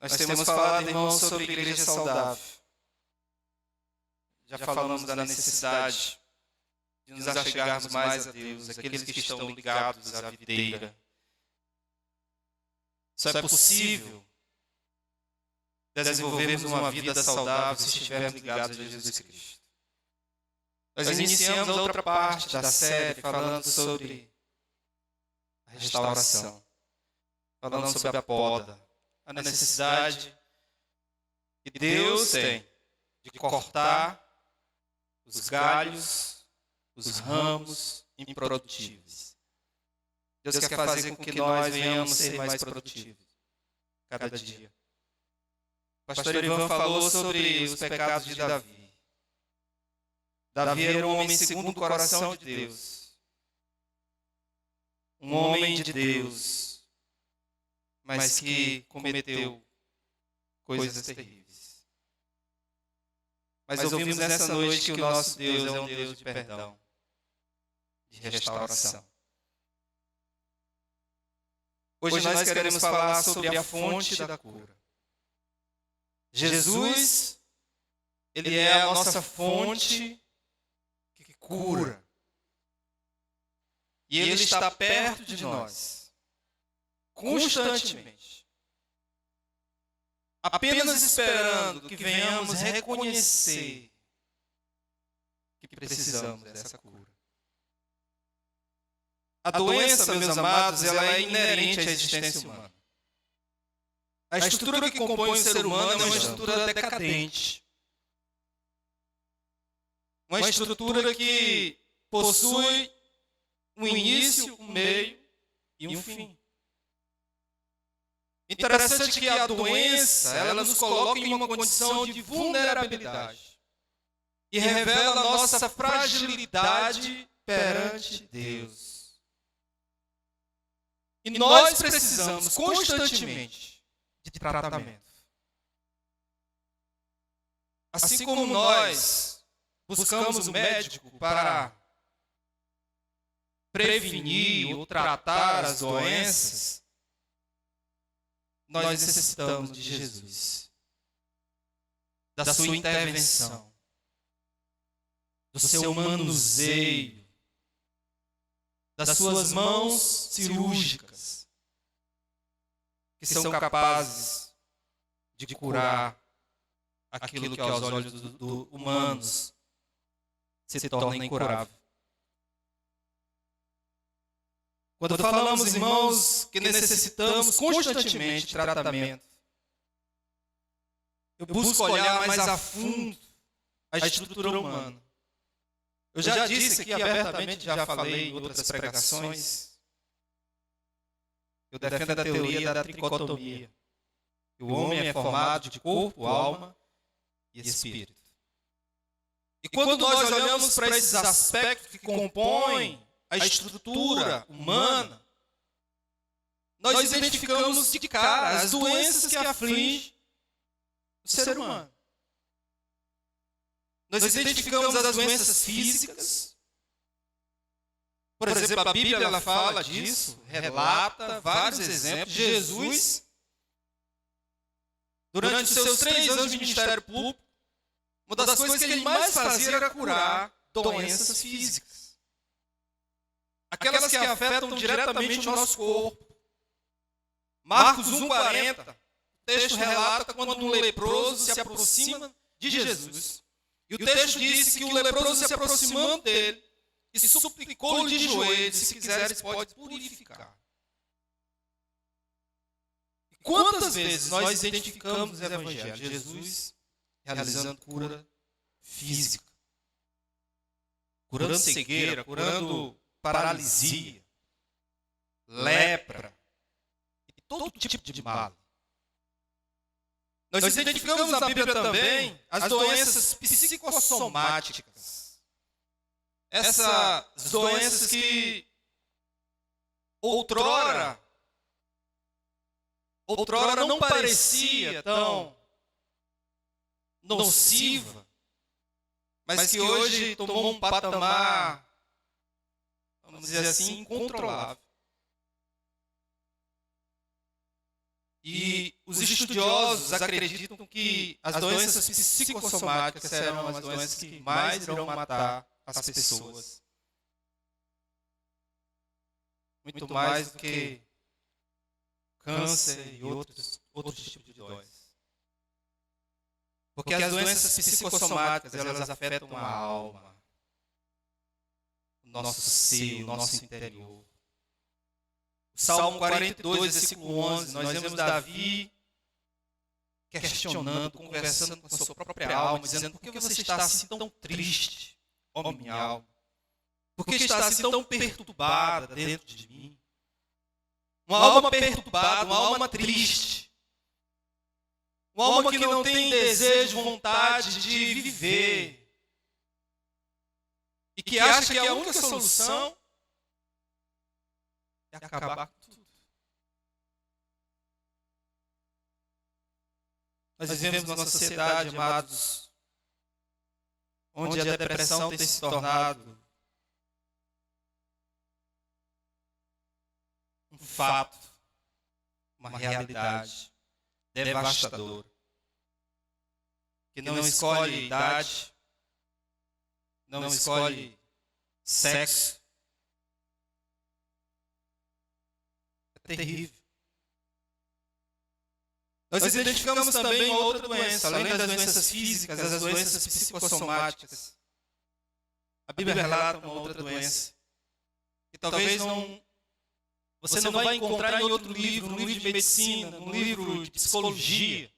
Nós temos falado, irmãos, sobre igreja saudável. Já falamos da necessidade de nos achegarmos mais a Deus, aqueles que estão ligados à videira. Só é possível desenvolvermos uma vida saudável se estivermos ligados a Jesus Cristo. Nós iniciamos a outra parte da série falando sobre a restauração, falando sobre a poda, a necessidade que Deus tem de cortar os galhos, os ramos improdutíveis. Deus quer fazer com que nós venhamos ser mais produtivos cada dia. O pastor Ivan falou sobre os pecados de Davi. Davi era um homem segundo o coração de Deus. Um homem de Deus, mas que cometeu coisas terríveis. Mas ouvimos nessa noite que o nosso Deus é um Deus de perdão, de restauração. Hoje nós queremos falar sobre a fonte da cura. Jesus, Ele é a nossa fonte que cura. E Ele está perto de nós, constantemente. Apenas esperando que venhamos reconhecer que precisamos dessa cura. A doença, meus amados, ela é inerente à existência humana. A estrutura que compõe o ser humano é uma estrutura decadente. Uma estrutura que possui um início, um meio e um fim. Interessante que a doença, ela nos coloca em uma condição de vulnerabilidade e revela a nossa fragilidade perante Deus. E nós precisamos constantemente de tratamento. Assim como nós buscamos o médico para prevenir ou tratar as doenças, nós necessitamos de Jesus, da sua intervenção, do seu manuseio, das suas mãos cirúrgicas, que são capazes de curar aquilo que aos olhos humanos se torna incurável. Quando falamos, irmãos, que necessitamos constantemente de tratamento, eu busco olhar mais a fundo a estrutura humana. Eu já disse aqui abertamente, já falei em outras pregações, eu defendo a teoria da tricotomia. O homem é formado de corpo, alma e espírito. E quando nós olhamos para esses aspectos que compõem a estrutura humana, nós identificamos de cara as doenças que afligem o ser humano. Nós identificamos as doenças físicas. Por exemplo, a Bíblia ela fala disso, relata vários exemplos. Jesus, durante os seus 3 anos de ministério público, uma das coisas que ele mais fazia era curar doenças físicas. Aquelas que afetam diretamente o nosso corpo. Marcos 1,40, o texto relata quando um leproso se aproxima de Jesus. E o texto disse que o leproso se aproximando dele e suplicou-lhe de joelhos, se quiseres pode purificar. E quantas vezes nós identificamos no Evangelho Jesus realizando cura física, curando cegueira, curando paralisia, lepra e todo tipo de mal. Nós identificamos na Bíblia também as doenças psicossomáticas. Essas doenças que outrora não parecia tão nociva, mas que hoje tomou um patamar, vamos dizer assim, incontrolável. E os estudiosos acreditam que as doenças psicossomáticas serão as doenças que mais irão matar as pessoas. Muito mais do que câncer e outros tipos de doenças. Porque as doenças psicossomáticas, elas afetam a alma, o nosso ser, o nosso interior. O Salmo 42, versículo 11, nós vemos Davi questionando, conversando com a sua própria alma, dizendo: por que você está assim tão triste, ó minha alma? Por que está assim tão perturbada dentro de mim? Uma alma perturbada, uma alma triste. Uma alma que não tem desejo, vontade de viver. E que acha que a única solução é acabar com tudo. Nós vivemos numa sociedade, amados, onde a depressão tem se tornado um fato, uma realidade devastadora, que não escolhe idade, não escolhe sexo. É terrível. Nós identificamos também uma outra doença, além das doenças físicas, as doenças psicossomáticas. A Bíblia relata uma outra doença, que talvez você não vai encontrar em outro livro, no livro de medicina, no livro de psicologia.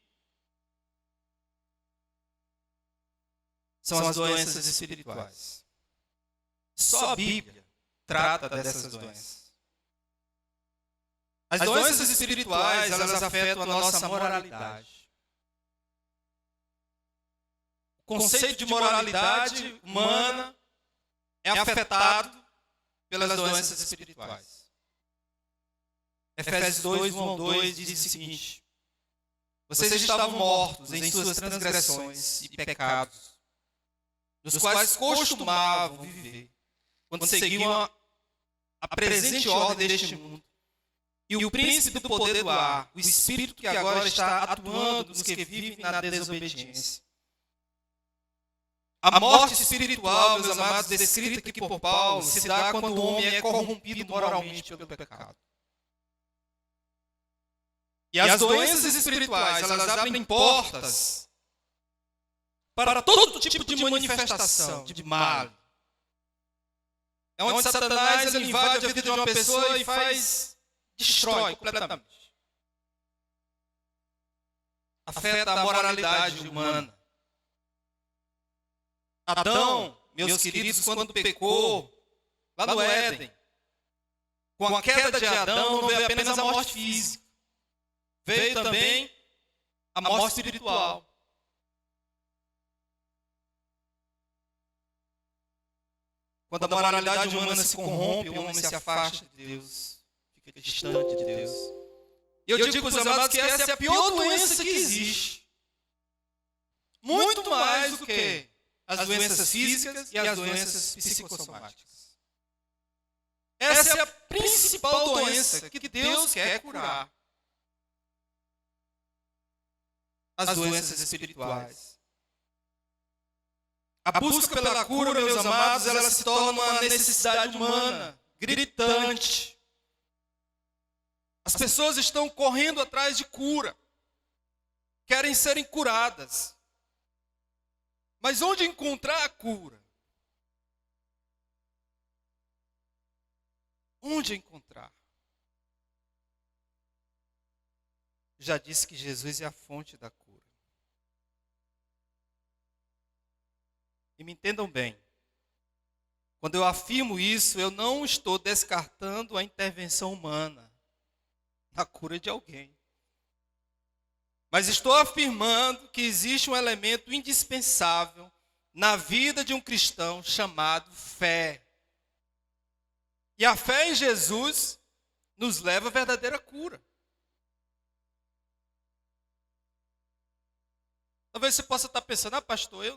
São as doenças espirituais. Só a Bíblia trata dessas doenças. As doenças espirituais, elas afetam a nossa moralidade. O conceito de moralidade humana é afetado pelas doenças espirituais. Efésios 2, 1 ao 2 diz o seguinte: vocês estavam mortos em suas transgressões e pecados, nos quais costumavam viver, quando seguiam a presente ordem deste mundo, e o príncipe do poder do ar, o espírito que agora está atuando nos que vivem na desobediência. A morte espiritual, meus amados, descrita aqui por Paulo, se dá quando o homem é corrompido moralmente pelo pecado. E as doenças espirituais, elas abrem portas para todo tipo de manifestação de mal. É onde Satanás ele invade a vida de uma pessoa e destrói completamente. Afeta a moralidade humana. Adão, meus queridos, quando pecou lá no Éden, com a queda de Adão não veio apenas a morte física, veio também a morte espiritual. Quando a moralidade humana se corrompe, o homem se afasta de Deus, fica distante de Deus. E eu digo para os amados que essa é a pior doença que existe. Muito mais do que as doenças físicas e as doenças psicossomáticas. Essa é a principal doença que Deus quer curar. As doenças espirituais. A busca pela cura, meus amados, ela se torna uma necessidade humana, gritante. As pessoas estão correndo atrás de cura. Querem serem curadas. Mas onde encontrar a cura? Onde encontrar? Já disse que Jesus é a fonte da cura. E me entendam bem. Quando eu afirmo isso, eu não estou descartando a intervenção humana na cura de alguém. Mas estou afirmando que existe um elemento indispensável na vida de um cristão chamado fé. E a fé em Jesus nos leva à verdadeira cura. Talvez você possa estar pensando: pastor, eu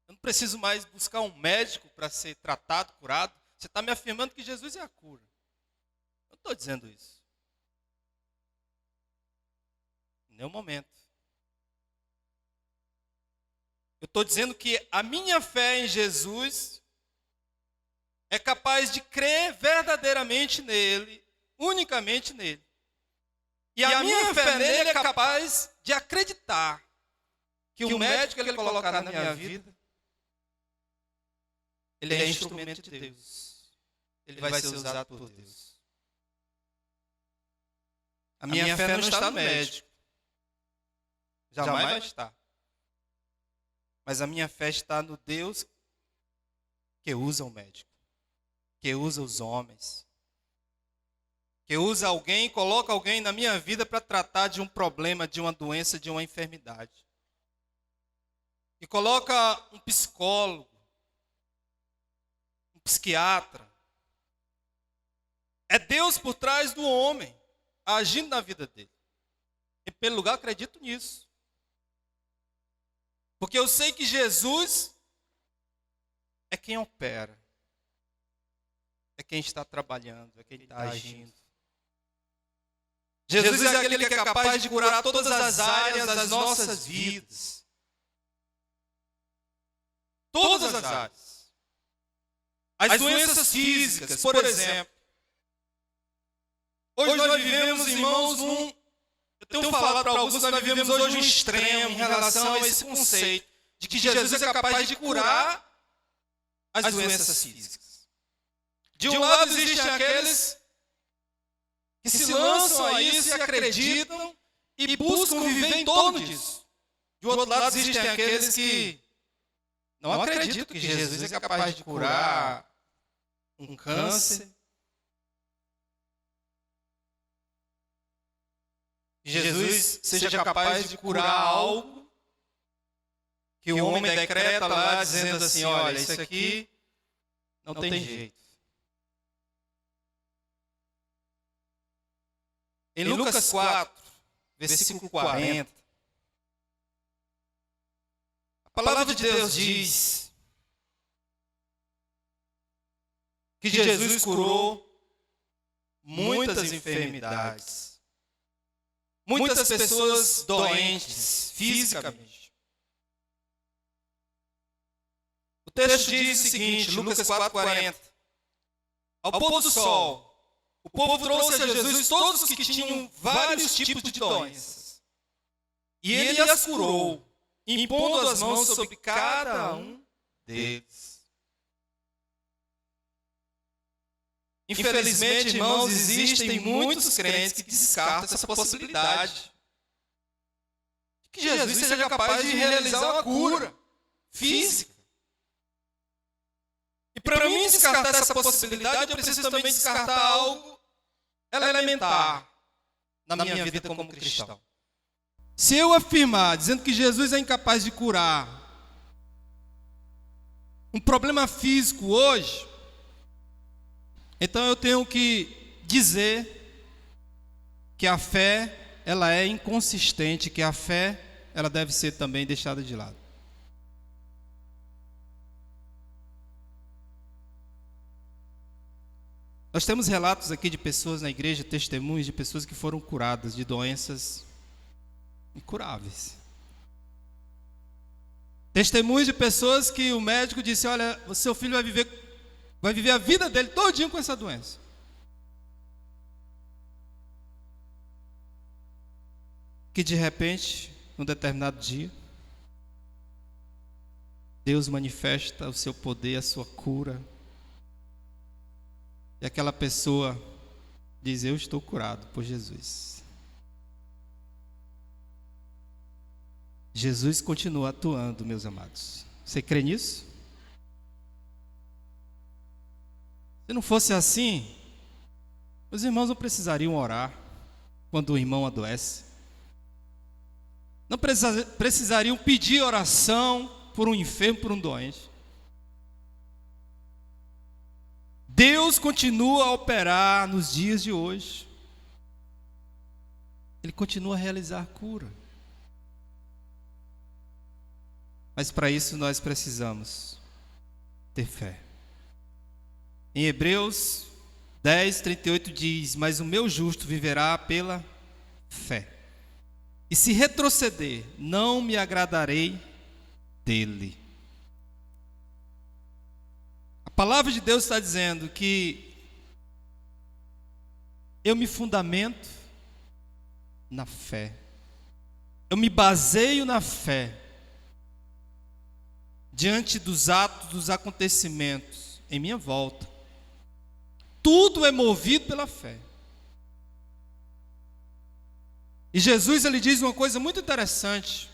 não preciso mais buscar um médico para ser tratado, curado. Você está me afirmando que Jesus é a cura. Eu não estou dizendo isso. Em nenhum momento. Eu estou dizendo que a minha fé em Jesus é capaz de crer verdadeiramente nele, unicamente nele. E a minha fé nele é capaz de acreditar que o médico que ele colocar na minha vida, ele é instrumento de Deus. Ele vai ser usado por Deus. A minha fé não está no médico. Jamais vai estar. Mas a minha fé está no Deus que usa o médico, que usa os homens, que usa alguém, coloca alguém na minha vida para tratar de um problema, de uma doença, de uma enfermidade. Que coloca um psicólogo, um psiquiatra. É Deus por trás do homem, agindo na vida dele. Em primeiro lugar, acredito nisso. Porque eu sei que Jesus é quem opera, é quem está trabalhando, é quem está agindo. Jesus é aquele que é capaz de curar todas as áreas das nossas vidas. Todas as áreas. As doenças físicas, por exemplo. Hoje nós vivemos, irmãos, eu tenho falado para alguns, nós vivemos hoje um extremo em relação a esse conceito de que Jesus é capaz de curar as doenças físicas. De um lado existem aqueles que se lançam a isso e acreditam e buscam viver em torno disso. De outro lado existem aqueles que não acreditam que Jesus é capaz de curar um câncer, que Jesus seja capaz de curar algo que o homem decreta lá dizendo assim, olha, isso aqui não tem jeito. Em Lucas 4, versículo 40, a palavra de Deus diz que Jesus curou muitas enfermidades. Muitas pessoas doentes fisicamente. O texto diz o seguinte, Lucas 4,40. Ao pôr do sol, o povo trouxe a Jesus todos os que tinham vários tipos de doenças. E ele as curou, impondo as mãos sobre cada um deles. Infelizmente, irmãos, existem muitos crentes que descartam essa possibilidade de que Jesus seja capaz de realizar uma cura física. E para mim descartar essa possibilidade, eu preciso também descartar algo elementar na minha vida como cristão. Se eu afirmar, dizendo que Jesus é incapaz de curar um problema físico hoje, então eu tenho que dizer que a fé, ela é inconsistente, que a fé, ela deve ser também deixada de lado. Nós temos relatos aqui de pessoas na igreja, testemunhos de pessoas que foram curadas de doenças incuráveis. Testemunhos de pessoas que o médico disse, olha, o seu filho vai viver a vida dele todinho com essa doença. Que de repente, num determinado dia, Deus manifesta o seu poder, a sua cura. E aquela pessoa diz, eu estou curado por Jesus. Jesus continua atuando, meus amados. Você crê nisso? Se não fosse assim, os irmãos não precisariam orar quando o irmão adoece. Não precisariam pedir oração por um enfermo, por um doente. Deus continua a operar nos dias de hoje. Ele continua a realizar a cura. Mas para isso nós precisamos ter fé. Em Hebreus 10, 38 diz, mas o meu justo viverá pela fé. e se retroceder, não me agradarei dele. A palavra de Deus está dizendo que eu me fundamento na fé. Eu me baseio na fé diante dos atos, dos acontecimentos em minha volta. Tudo é movido pela fé. E Jesus, ele diz uma coisa muito interessante,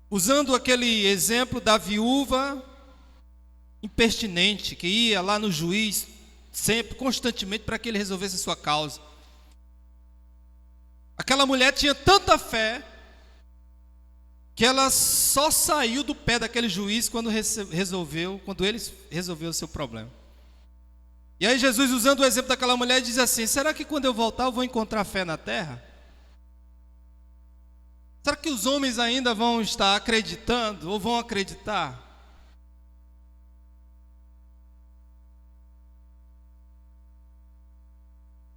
usando aquele exemplo da viúva impertinente, que ia lá no juiz, sempre, constantemente, para que ele resolvesse a sua causa. Aquela mulher tinha tanta fé, que ela só saiu do pé daquele juiz quando ele resolveu o seu problema. E aí Jesus, usando o exemplo daquela mulher, diz assim: será que quando eu voltar eu vou encontrar fé na terra? Será que os homens ainda vão estar acreditando ou vão acreditar?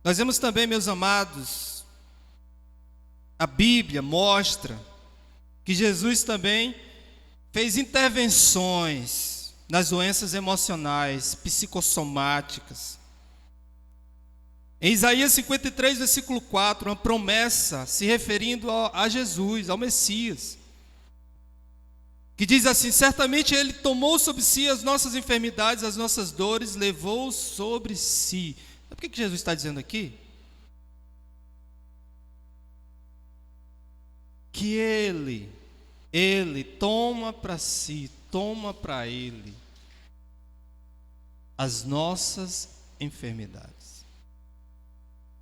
Nós vemos também, meus amados, a Bíblia mostra que Jesus também fez intervenções nas doenças emocionais, psicossomáticas. Em Isaías 53, versículo 4, uma promessa se referindo a Jesus, ao Messias, que diz assim: certamente Ele tomou sobre si as nossas enfermidades, as nossas dores, levou sobre si. Sabe o que Jesus está dizendo aqui? Que Ele toma para si, toma para Ele as nossas enfermidades.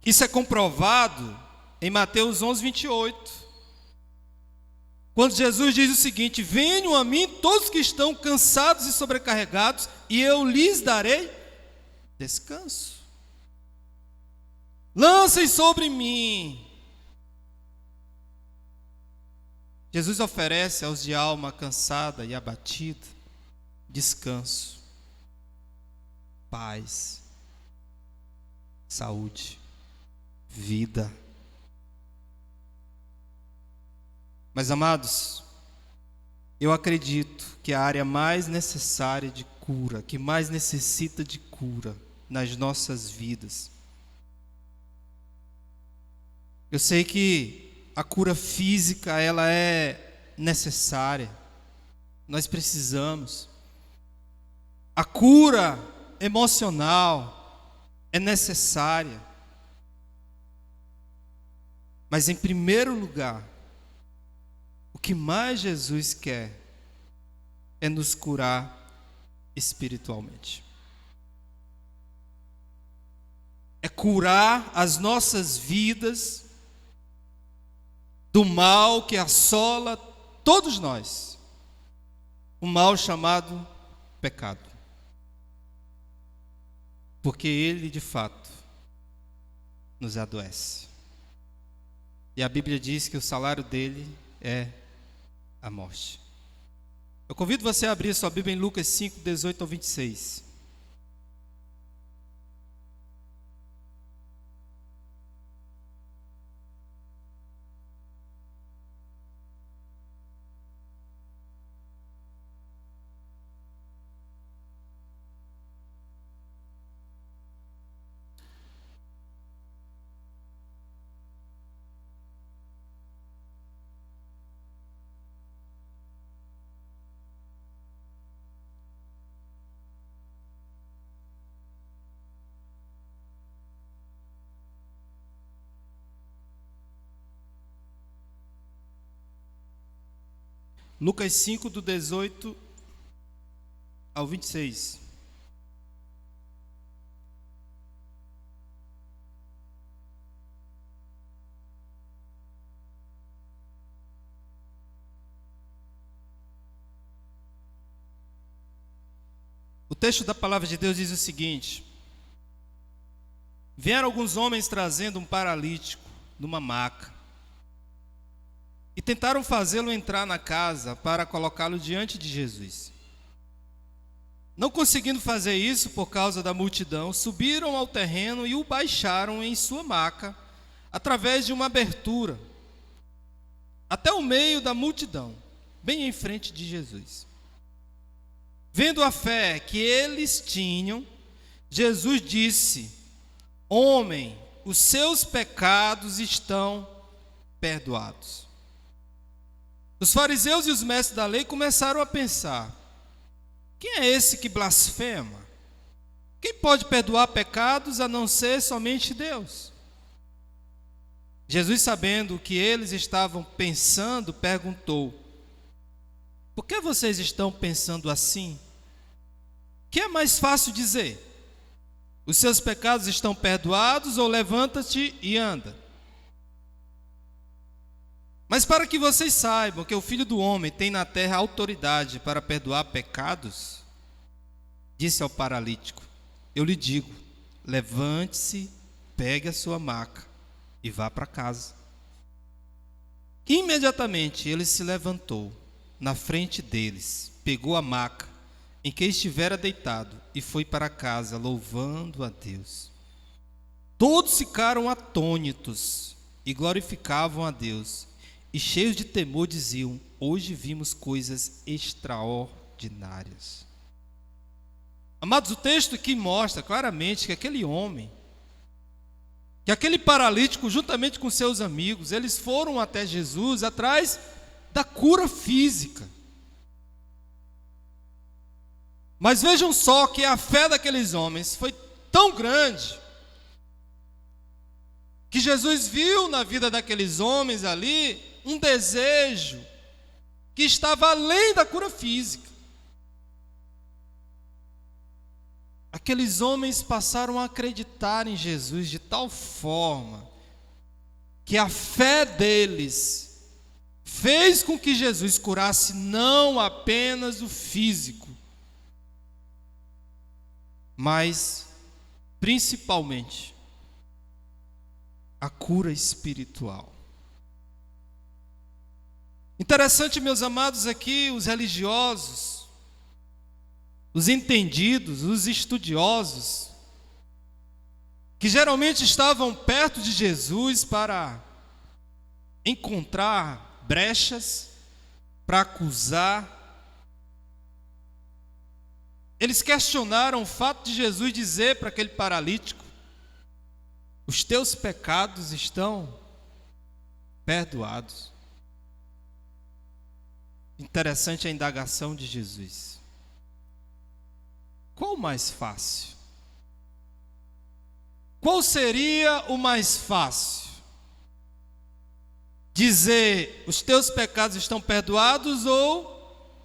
Isso é comprovado em Mateus 11, 28. Quando Jesus diz o seguinte: venham a mim todos que estão cansados e sobrecarregados, e eu lhes darei descanso. Lancem sobre mim. Jesus oferece aos de alma cansada e abatida descanso, paz, saúde, vida. Mas, amados, eu acredito que a área mais necessária de cura, que mais necessita de cura nas nossas vidas, eu sei que a cura física, ela é necessária, nós precisamos. A cura emocional é necessária. Mas em primeiro lugar, o que mais Jesus quer é nos curar espiritualmente. É curar as nossas vidas do mal que assola todos nós, o mal chamado pecado, porque ele de fato nos adoece, e a Bíblia diz que o salário dele é a morte. Eu convido você a abrir sua Bíblia em Lucas 5, 18 ao 26. Lucas 5, do 18 ao 26. O texto da palavra de Deus diz o seguinte: vieram alguns homens trazendo um paralítico numa maca, e tentaram fazê-lo entrar na casa para colocá-lo diante de Jesus. Não conseguindo fazer isso por causa da multidão, subiram ao terreno e o baixaram em sua maca, através de uma abertura, até o meio da multidão, bem em frente de Jesus. Vendo a fé que eles tinham, Jesus disse: homem, os seus pecados estão perdoados. Os fariseus e os mestres da lei começaram a pensar: quem é esse que blasfema? Quem pode perdoar pecados a não ser somente Deus? Jesus, sabendo o que eles estavam pensando, perguntou: por que vocês estão pensando assim? O que é mais fácil dizer? Os seus pecados estão perdoados, ou levanta-te e anda? Mas para que vocês saibam que o Filho do Homem tem na terra autoridade para perdoar pecados, disse ao paralítico: eu lhe digo, levante-se, pegue a sua maca e vá para casa. Imediatamente ele se levantou na frente deles, pegou a maca em que estivera deitado e foi para casa, louvando a Deus. Todos ficaram atônitos e glorificavam a Deus, e cheios de temor diziam: hoje vimos coisas extraordinárias. Amados, o texto aqui mostra claramente que aquele homem, que aquele paralítico, juntamente com seus amigos, eles foram até Jesus atrás da cura física. Mas vejam só que a fé daqueles homens foi tão grande, que Jesus viu na vida daqueles homens ali um desejo que estava além da cura física. Aqueles homens passaram a acreditar em Jesus de tal forma que a fé deles fez com que Jesus curasse não apenas o físico, mas principalmente a cura espiritual. Interessante, meus amados, aqui os religiosos, os entendidos, os estudiosos, que geralmente estavam perto de Jesus para encontrar brechas, para acusar. Eles questionaram o fato de Jesus dizer para aquele paralítico: os teus pecados estão perdoados. Interessante a indagação de Jesus. Qual o mais fácil? Qual seria o mais fácil? Dizer: os teus pecados estão perdoados, ou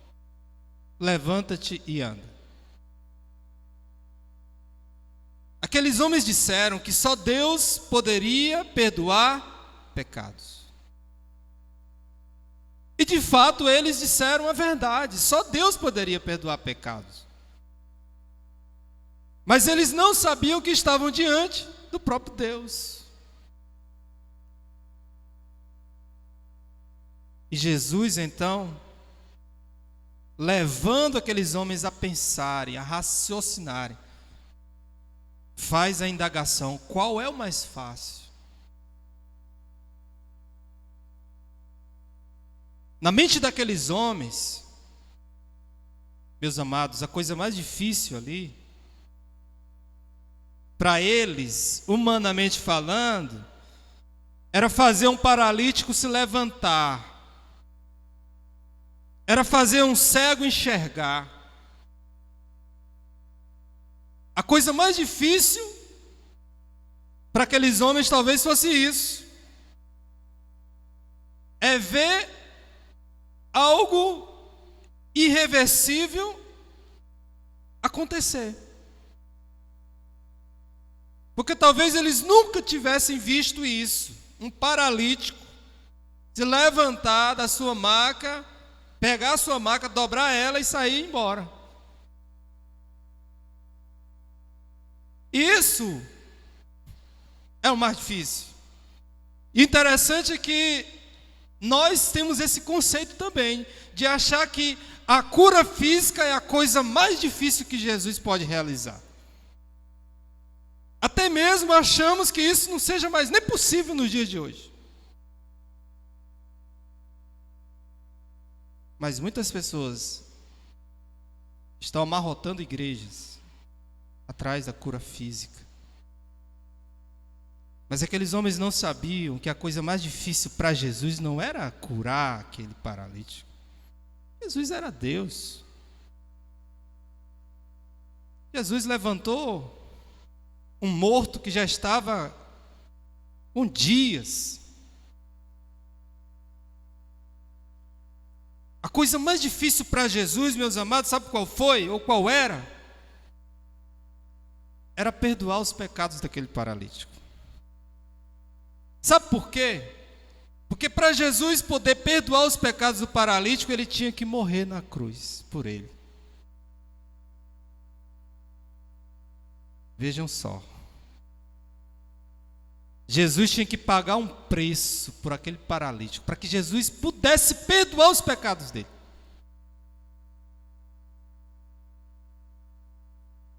levanta-te e anda? Aqueles homens disseram que só Deus poderia perdoar pecados. E de fato eles disseram a verdade, só Deus poderia perdoar pecados. Mas eles não sabiam que estavam diante do próprio Deus. E Jesus então, levando aqueles homens a pensarem, a raciocinarem, faz a indagação: qual é o mais fácil? Na mente daqueles homens, meus amados, a coisa mais difícil ali, para eles, humanamente falando, era fazer um paralítico se levantar, era fazer um cego enxergar. A coisa mais difícil para aqueles homens talvez fosse isso: é ver algo irreversível acontecer. Porque talvez eles nunca tivessem visto isso, um paralítico se levantar da sua maca, pegar a sua maca, dobrar ela e sair embora. Isso é o mais difícil. Interessante que nós temos esse conceito também, de achar que a cura física é a coisa mais difícil que Jesus pode realizar. Até mesmo achamos que isso não seja mais nem possível nos dias de hoje. Mas muitas pessoas estão amarrotando igrejas atrás da cura física. Mas aqueles homens não sabiam que a coisa mais difícil para Jesus não era curar aquele paralítico. Jesus era Deus. Jesus levantou um morto que já estava com dias. A coisa mais difícil para Jesus, meus amados, sabe qual foi? Ou qual era? Era perdoar os pecados daquele paralítico. Sabe por quê? Porque para Jesus poder perdoar os pecados do paralítico, ele tinha que morrer na cruz por ele. Vejam só. Jesus tinha que pagar um preço por aquele paralítico, para que Jesus pudesse perdoar os pecados dele.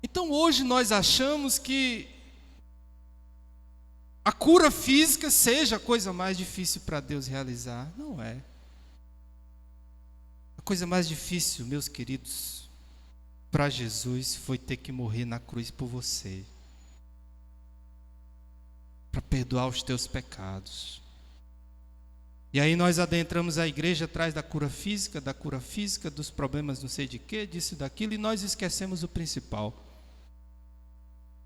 Então hoje nós achamos que a cura física seja a coisa mais difícil para Deus realizar. Não é. A coisa mais difícil, meus queridos, para Jesus foi ter que morrer na cruz por você, para perdoar os teus pecados. E aí nós adentramos a igreja atrás da cura física, dos problemas não sei de quê, disso e daquilo, e nós esquecemos o principal.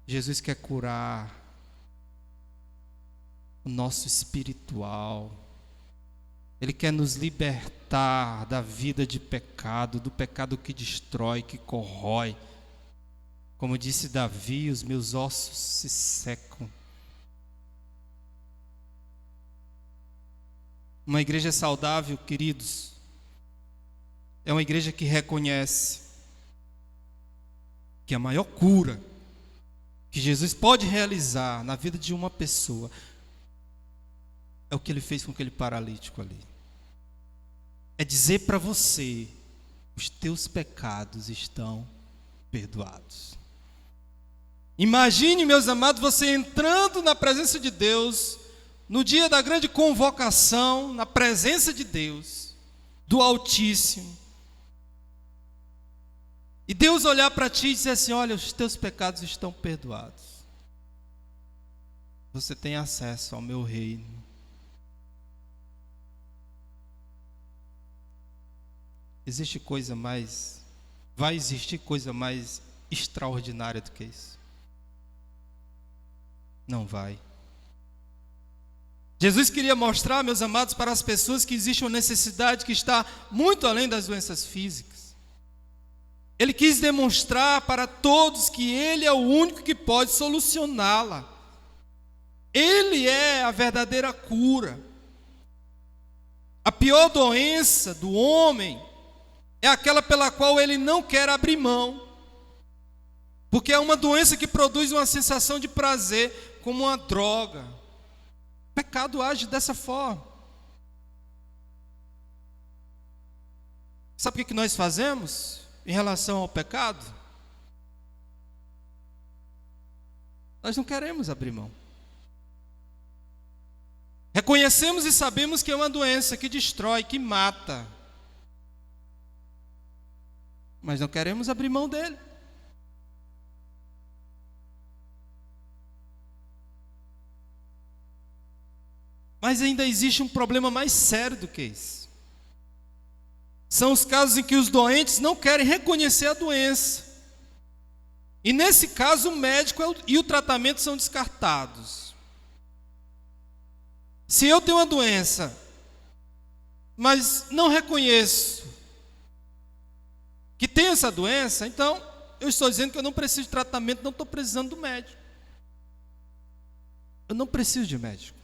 Jesus quer curar o nosso espiritual. Ele quer nos libertar da vida de pecado, do pecado que destrói, que corrói. Como disse Davi, os meus ossos se secam. Uma igreja saudável, queridos, é uma igreja que reconhece que a maior cura que Jesus pode realizar na vida de uma pessoa é o que ele fez com aquele paralítico ali. É dizer para você: os teus pecados estão perdoados. Imagine, meus amados, você entrando na presença de Deus, no dia da grande convocação, na presença de Deus, do Altíssimo, e Deus olhar para ti e dizer assim: olha, os teus pecados estão perdoados. Você tem acesso ao meu reino. Vai existir coisa mais extraordinária do que isso? Não vai. Jesus queria mostrar, meus amados, para as pessoas que existe uma necessidade que está muito além das doenças físicas. Ele quis demonstrar para todos que Ele é o único que pode solucioná-la. Ele é a verdadeira cura. A pior doença do homem é aquela pela qual ele não quer abrir mão, porque é uma doença que produz uma sensação de prazer, como uma droga. O pecado age dessa forma. Sabe o que nós fazemos em relação ao pecado? Nós não queremos abrir mão. Reconhecemos e sabemos que é uma doença que destrói, que mata, mas não queremos abrir mão dele. Mas ainda existe um problema mais sério do que isso. São os casos em que os doentes não querem reconhecer a doença. E nesse caso o médico e o tratamento são descartados. Se eu tenho uma doença, mas não reconheço que tenho essa doença, então eu estou dizendo que eu não preciso de tratamento, não estou precisando do médico. Eu não preciso de médico.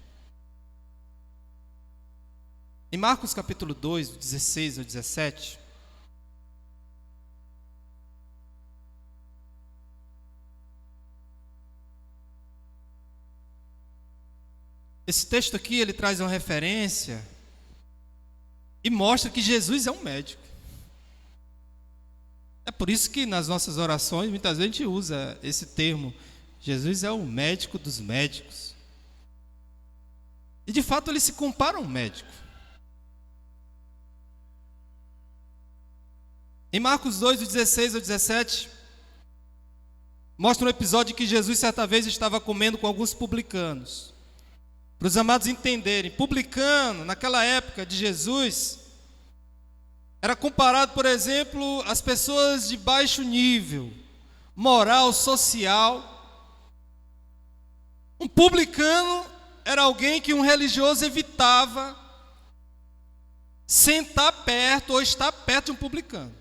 Em Marcos capítulo 2, 16 ao 17, esse texto aqui, ele traz uma referência e mostra que Jesus é um médico. É por isso que nas nossas orações, muitas vezes a gente usa esse termo: Jesus é o médico dos médicos. E de fato ele se compara a um médico. Em Marcos 2, do 16 ao 17, mostra um episódio em que Jesus certa vez estava comendo com alguns publicanos. Para os amados entenderem, publicano, naquela época de Jesus, era comparado, por exemplo, às pessoas de baixo nível, moral, social. Um publicano era alguém que um religioso evitava sentar perto ou estar perto de um publicano.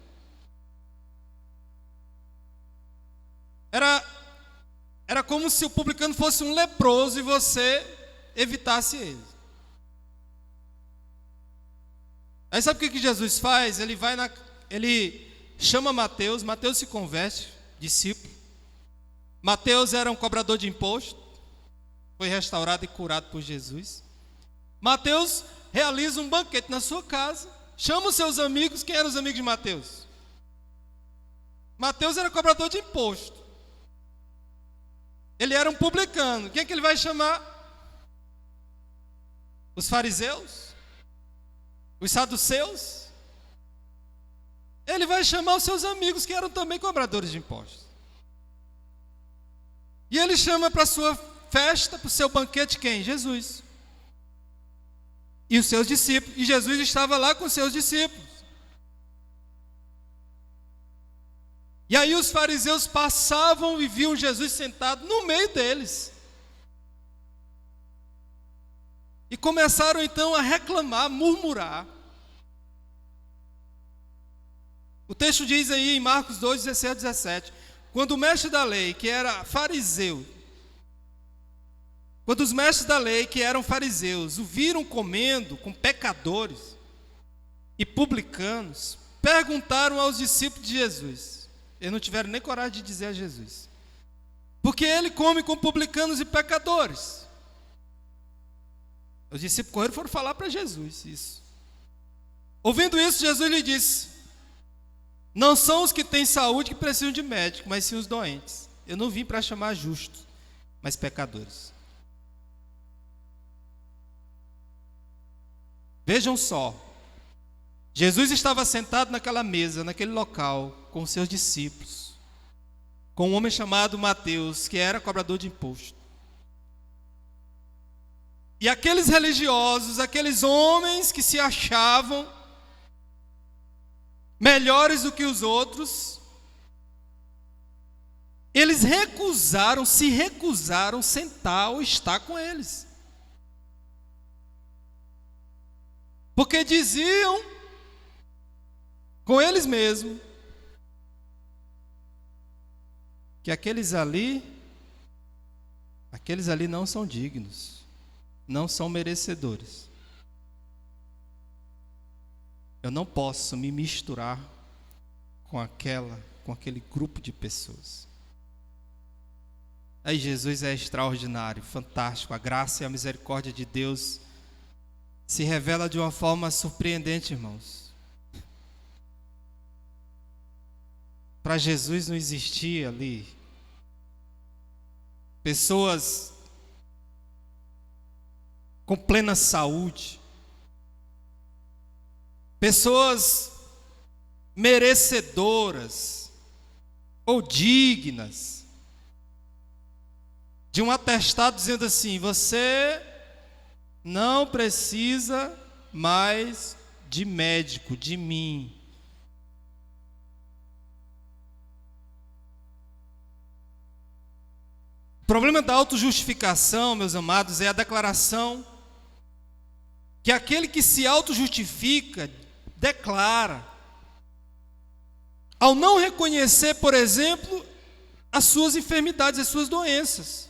Era como se o publicano fosse um leproso e você evitasse ele. Aí sabe o que Jesus faz? Ele chama Mateus, Mateus se converte, discípulo. Mateus era um cobrador de imposto, foi restaurado e curado por Jesus. Mateus realiza um banquete na sua casa, chama os seus amigos. Quem eram os amigos de Mateus? Mateus era cobrador de imposto. Ele era um publicano. Quem é que ele vai chamar? Os fariseus? Os saduceus? Ele vai chamar os seus amigos que eram também cobradores de impostos. E ele chama para a sua festa, para o seu banquete quem? Jesus. E os seus discípulos. E Jesus estava lá com os seus discípulos. E aí os fariseus passavam e viam Jesus sentado no meio deles. E começaram então a reclamar, a murmurar. O texto diz aí em Marcos 2, 16 a 17, quando o mestre da lei, que era fariseu, quando os mestres da lei, que eram fariseus, o viram comendo com pecadores e publicanos, perguntaram aos discípulos de Jesus. Eles não tiveram nem coragem de dizer a Jesus, porque ele come com publicanos e pecadores. Os discípulos correram e foram falar para Jesus isso. Ouvindo isso, Jesus lhe disse: não são os que têm saúde que precisam de médico, mas sim os doentes. Eu não vim para chamar justos, mas pecadores. Vejam só, Jesus estava sentado naquela mesa, naquele local, com os seus discípulos, com um homem chamado Mateus, que era cobrador de imposto. E aqueles religiosos, aqueles homens que se achavam melhores do que os outros, eles se recusaram sentar ou estar com eles. Porque diziam com eles mesmos que aqueles ali não são dignos, não são merecedores. Eu não posso me misturar com aquele grupo de pessoas. Aí Jesus é extraordinário, fantástico. A graça e a misericórdia de Deus se revela de uma forma surpreendente, irmãos. Para Jesus não existia ali pessoas com plena saúde, pessoas merecedoras ou dignas de um atestado dizendo assim: você não precisa mais de médico, de mim. O problema da autojustificação, meus amados, é a declaração que aquele que se autojustifica declara, ao não reconhecer, por exemplo, as suas enfermidades, as suas doenças.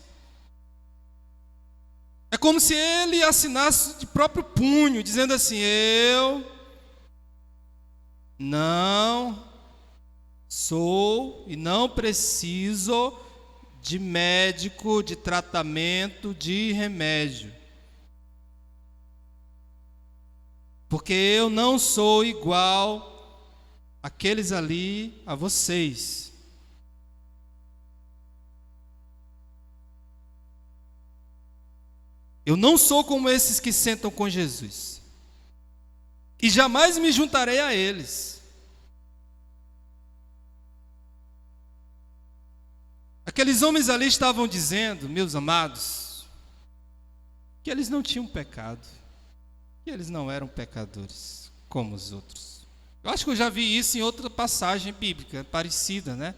É como se ele assinasse de próprio punho, dizendo assim: eu não sou e não preciso de médico, de tratamento, de remédio. Porque eu não sou igual àqueles ali, a vocês. Eu não sou como esses que sentam com Jesus. E jamais me juntarei a eles. Aqueles homens ali estavam dizendo, meus amados, que eles não tinham pecado, que eles não eram pecadores como os outros. Eu acho que eu já vi isso em outra passagem bíblica parecida, né?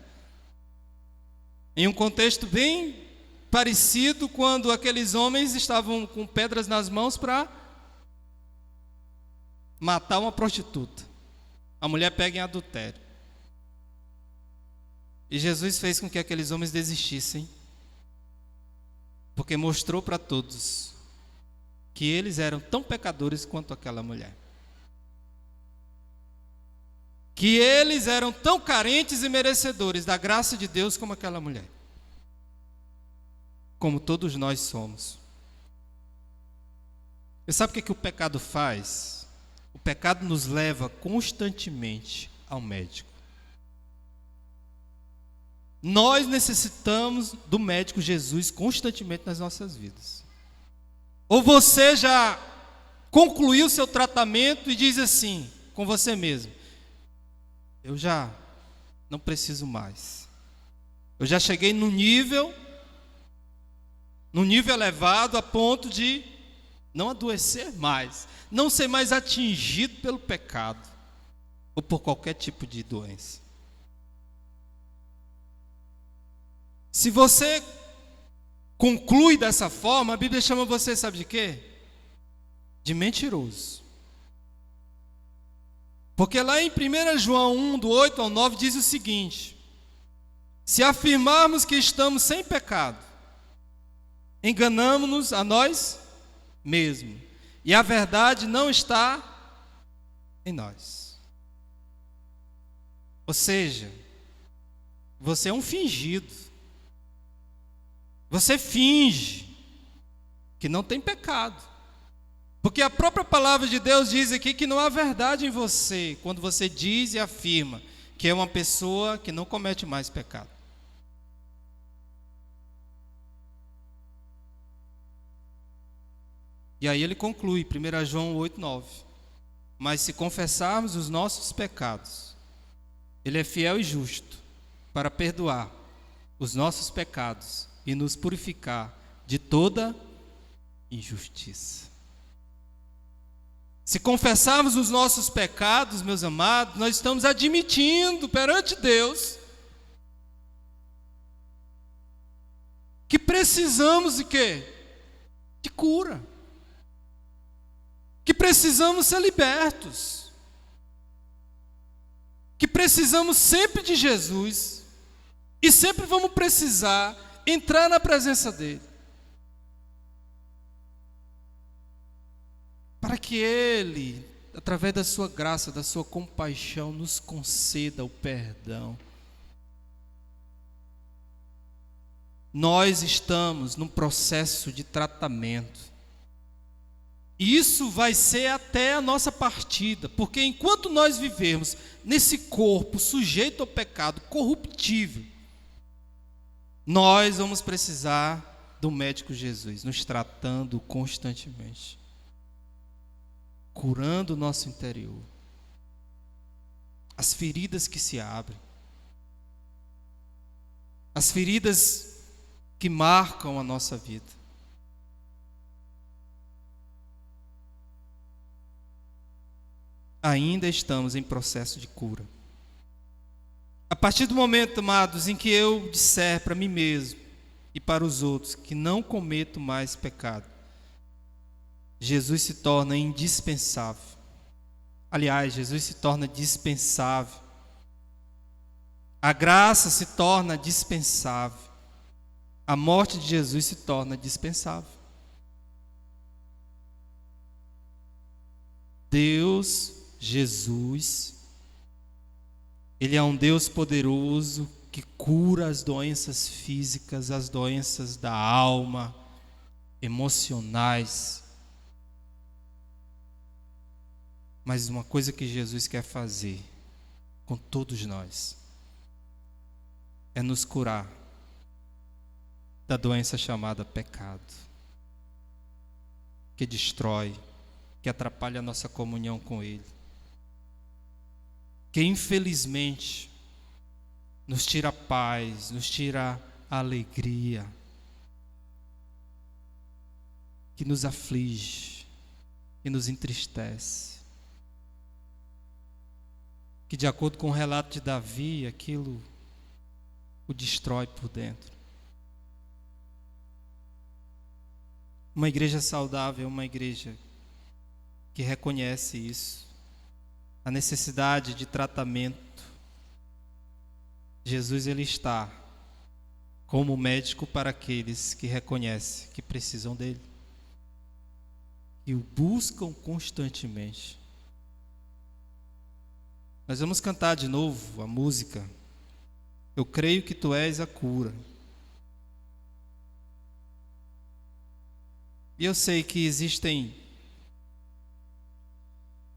Em um contexto bem parecido, quando aqueles homens estavam com pedras nas mãos para matar uma prostituta. A mulher pega em adultério. E Jesus fez com que aqueles homens desistissem, porque mostrou para todos que eles eram tão pecadores quanto aquela mulher. Que eles eram tão carentes e merecedores da graça de Deus como aquela mulher. Como todos nós somos. E sabe o que o pecado faz? O pecado nos leva constantemente ao médico. Nós necessitamos do médico Jesus constantemente nas nossas vidas. Ou você já concluiu seu tratamento e diz assim, com você mesmo: eu já não preciso mais. Eu já cheguei num nível elevado a ponto de não adoecer mais, não ser mais atingido pelo pecado ou por qualquer tipo de doença. Se você conclui dessa forma, a Bíblia chama você, sabe de quê? De mentiroso. Porque lá em 1 João 1, do 8 ao 9, diz o seguinte: se afirmarmos que estamos sem pecado, enganamo-nos a nós mesmos, e a verdade não está em nós. Ou seja, você é um fingido. Você finge que não tem pecado. Porque a própria palavra de Deus diz aqui que não há verdade em você, quando você diz e afirma que é uma pessoa que não comete mais pecado. E aí ele conclui, 1 João 8, 9. Mas se confessarmos os nossos pecados, Ele é fiel e justo para perdoar os nossos pecados e nos purificar de toda injustiça. Se confessarmos os nossos pecados, meus amados, nós estamos admitindo perante Deus que precisamos de quê? De cura. Que precisamos ser libertos. Que precisamos sempre de Jesus. E sempre vamos precisar entrar na presença dele. Para que ele, através da sua graça, da sua compaixão, nos conceda o perdão. Nós estamos num processo de tratamento. E isso vai ser até a nossa partida, porque enquanto nós vivermos nesse corpo sujeito ao pecado, corruptível, nós vamos precisar do médico Jesus, nos tratando constantemente, curando o nosso interior, as feridas que se abrem, as feridas que marcam a nossa vida. Ainda estamos em processo de cura. A partir do momento, amados, em que eu disser para mim mesmo e para os outros que não cometo mais pecado, Jesus se torna indispensável. Aliás, Jesus se torna dispensável. A graça se torna dispensável. A morte de Jesus se torna dispensável. Deus, Jesus, Ele é um Deus poderoso que cura as doenças físicas, as doenças da alma, emocionais. Mas uma coisa que Jesus quer fazer com todos nós é nos curar da doença chamada pecado, que destrói, que atrapalha a nossa comunhão com Ele, que infelizmente nos tira a paz, nos tira alegria que nos aflige, que nos entristece, que de acordo com o relato de Davi, aquilo o destrói por dentro. Uma igreja saudável é uma igreja que reconhece isso, a necessidade de tratamento. Jesus, ele está como médico para aqueles que reconhecem que precisam dele e o buscam constantemente. Nós vamos cantar de novo a música Eu Creio que Tu És a Cura. E eu sei que existem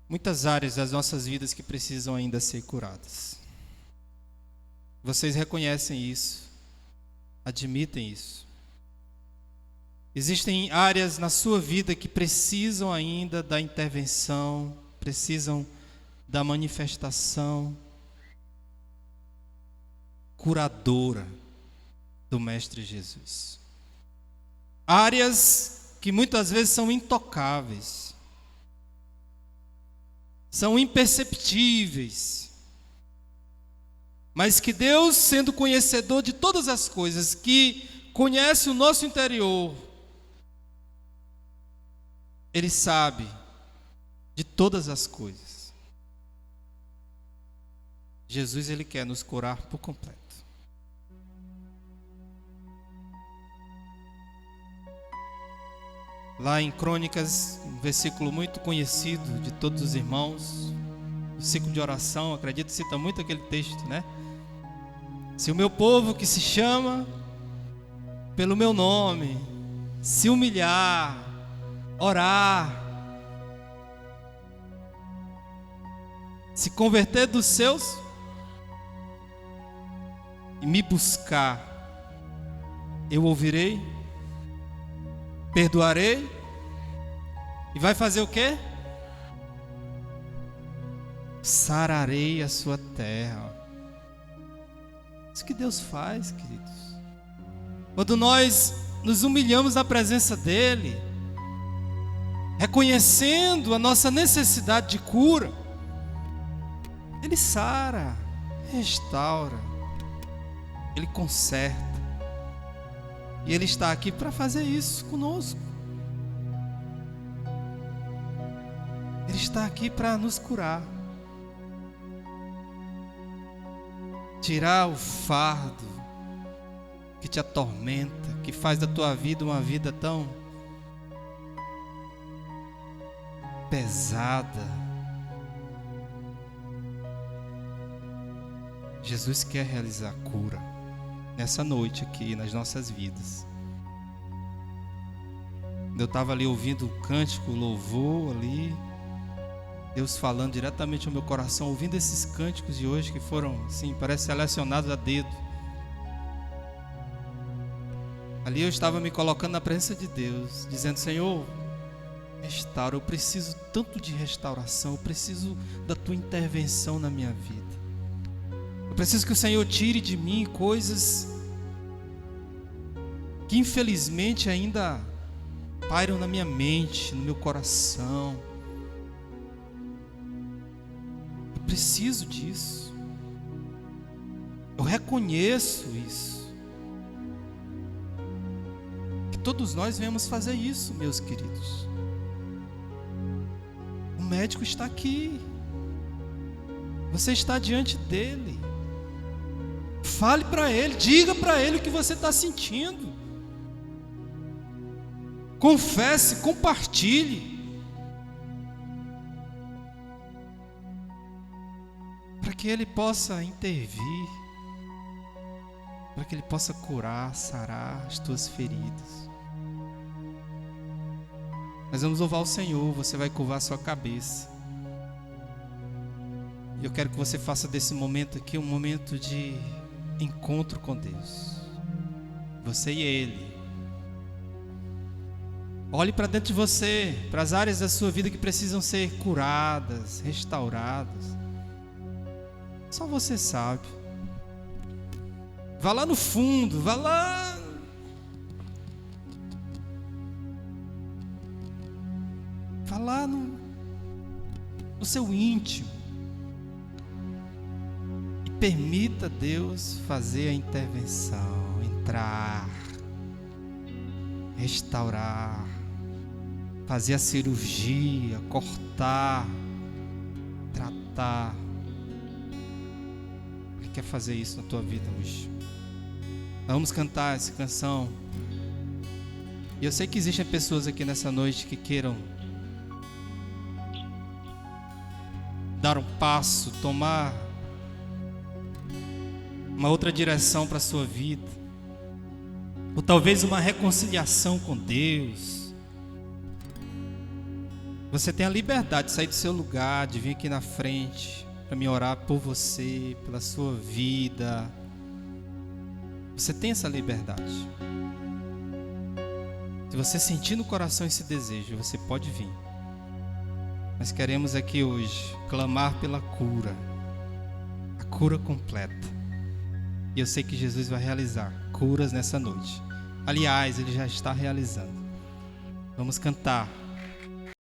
muitas áreas das nossas vidas que precisam ainda ser curadas. Vocês reconhecem isso, admitem isso. Existem áreas na sua vida que precisam ainda da intervenção, precisam da manifestação curadora do Mestre Jesus. Áreas que muitas vezes são intocáveis, são imperceptíveis, mas que Deus, sendo conhecedor de todas as coisas, que conhece o nosso interior, Ele sabe de todas as coisas. Jesus, Ele quer nos curar por completo. Lá em Crônicas, um versículo muito conhecido de todos os irmãos, o ciclo de oração, acredito, cita muito aquele texto, né? Se o meu povo que se chama pelo meu nome se humilhar, orar, se converter dos seus e me buscar, eu ouvirei, perdoarei e vai fazer o quê? Sararei a sua terra. Isso que Deus faz, queridos. Quando nós nos humilhamos na presença dEle, reconhecendo a nossa necessidade de cura, Ele sara, restaura, Ele conserta. E Ele está aqui para fazer isso conosco. Ele está aqui para nos curar. Tirar o fardo que te atormenta, que faz da tua vida uma vida tão pesada. Jesus quer realizar a cura nessa noite aqui nas nossas vidas. Eu estava ali ouvindo o cântico, o louvor ali, Deus falando diretamente ao meu coração, ouvindo esses cânticos de hoje que foram, assim, parece selecionados a dedo. Ali eu estava me colocando na presença de Deus, dizendo: Senhor, restaura, eu preciso tanto de restauração, eu preciso da Tua intervenção na minha vida. Eu preciso que o Senhor tire de mim coisas que infelizmente ainda pairam na minha mente, no meu coração. Eu preciso disso. Eu reconheço isso. Que todos nós venhamos fazer isso, meus queridos. O médico está aqui. Você está diante dele. Fale para ele, diga para ele o que você está sentindo. Confesse, compartilhe. Para que ele possa intervir. Para que ele possa curar, sarar as tuas feridas. Nós vamos louvar o Senhor, você vai curvar a sua cabeça. E eu quero que você faça desse momento aqui um momento de encontro com Deus. Você e Ele. Olhe para dentro de você, para as áreas da sua vida que precisam ser curadas, restauradas. Só você sabe. Vá lá no fundo, vá lá. Vá lá no seu íntimo. E permita Deus fazer a intervenção, entrar, restaurar, fazer a cirurgia, cortar, tratar. Ele quer fazer isso na tua vida hoje. Vamos cantar essa canção. E eu sei que existem pessoas aqui nessa noite que queiram dar um passo, tomar uma outra direção para a sua vida, ou talvez uma reconciliação com Deus. Você tem a liberdade de sair do seu lugar, de vir aqui na frente para me orar por você, pela sua vida. Você tem essa liberdade. Se você sentir no coração esse desejo, você pode vir. Nós queremos aqui hoje clamar pela cura, a cura completa. E eu sei que Jesus vai realizar curas nessa noite. Aliás, Ele já está realizando. Vamos cantar.